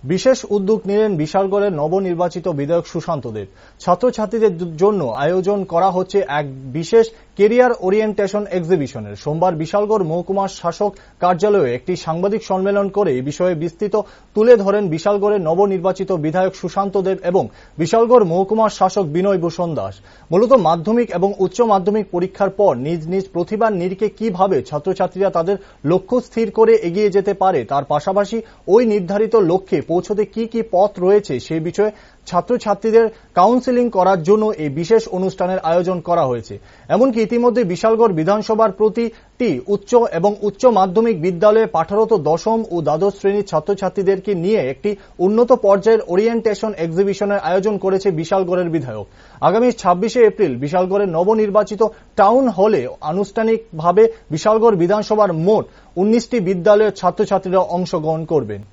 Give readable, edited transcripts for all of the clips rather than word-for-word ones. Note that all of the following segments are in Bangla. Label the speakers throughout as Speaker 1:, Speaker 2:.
Speaker 1: বিশেষ উদ্যোগ নিলেন বিশালগড়ের নবনির্বাচিত বিধায়ক সুশান্ত দেব। ছাত্রছাত্রীদের জন্য আয়োজন করা হচ্ছে এক বিশেষ কেরিয়ার ওরিয়েন্টেশন এক্সিবিশনের। সোমবার বিশালগড় মহকুমা শাসক কার্যালয়ে একটি সাংবাদিক সম্মেলন করে এই বিষয়ে বিস্তৃত তুলে ধরেন বিশালগড়ের নবনির্বাচিত বিধায়ক সুশান্ত দেব এবং বিশালগড় মহকুমার শাসক বিনয় ভূষণ দাস। মূলত মাধ্যমিক এবং উচ্চ মাধ্যমিক পরীক্ষার পর নিজ নিজ প্রতিভার নিরিখে কিভাবে ছাত্রছাত্রীরা তাদের লক্ষ্য স্থির করে এগিয়ে যেতে পারে, তার পাশাপাশি ওই নির্ধারিত লক্ষ্যে পৌঁছতে কি কি পথ রয়েছে সেই বিষয়ে ছাত্রছাত্রীদের কাউন্সেলিং করার জন্য এই বিশেষ অনুষ্ঠানের আয়োজন করা হয়েছে। এমনকি ইতিমধ্যে বিশালগড় বিধানসভার প্রতিটি উচ্চ এবং উচ্চ মাধ্যমিক বিদ্যালয়ে পাঠরত দশম ও দ্বাদশ শ্রেণীর ছাত্রছাত্রীদেরকে নিয়ে একটি উন্নত পর্যায়ের ওরিয়েন্টেশন এক্সিবিশনের আয়োজন করেছে বিশালগড়ের বিধায়ক। আগামী 26শে এপ্রিল বিশালগড়ের নবনির্বাচিত টাউন হলে আনুষ্ঠানিকভাবে বিশালগড় বিধানসভার মোট 19টি বিদ্যালয়ের ছাত্রছাত্রীরা অংশগ্রহণ করবেন।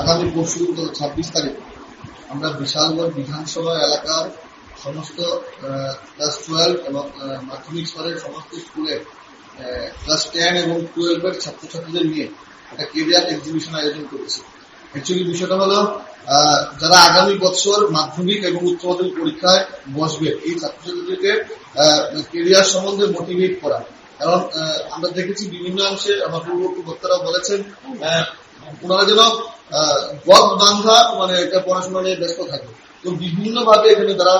Speaker 2: আগামী পরশু 26 তারিখ আমরা বিশালগড় বিধানসভা এলাকার সমস্ত ক্লাস 12 এবং মাধ্যমিক স্তরের সমস্ত স্কুলের ক্লাস 10 এবং 12 এর ছাত্রছাত্রীদের নিয়ে একটা কেরিয়ার এক্সিবিশন আয়োজন করেছি। অ্যাকচুয়ালি বিষয়টা হলো যারা আগামী বছর মাধ্যমিক এবং উচ্চ মাধ্যমিক পরীক্ষায় বসবে এই ছাত্রছাত্রীদেরকে কেরিয়ার সম্বন্ধে মোটিভেট করা। কারণ আমরা দেখেছি বিভিন্ন অংশে আমার পূর্ববর্তী বক্তারা বলেছেন ওনারা যেন গদ বান্ধা একটা পড়াশোনা নিয়ে ব্যস্ত থাকে। তো বিভিন্ন ভাবে এখানে যারা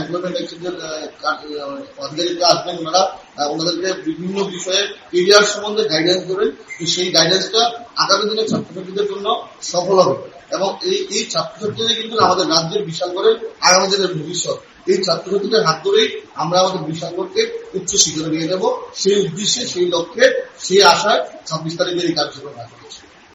Speaker 2: এমপ্লয়মেন্ট এক্সচেঞ্জের আধিকারিকরা আসবেন ওনাদেরকে বিভিন্ন বিষয়ে কেরিয়ার সম্বন্ধে গাইডেন্স দেবেন। সেই গাইডেন্সটা আগামী দিনে ছাত্রছাত্রীদের জন্য সফল হবে এবং এই ছাত্রছাত্রীদের কিন্তু আমাদের রাজ্যের বিশালগড়ের আগামী দিনের ভবিষ্যৎ। এই ছাত্রছাত্রীদের হাত ধরেই আমরা আমাদের বিশালগড়কে উচ্চ শিখরে নিয়ে যাব। সেই উদ্দেশ্যে, সেই লক্ষ্যে, সেই আশায় 26 তারিখের এই কার্যক্রম রাখা হয়েছে।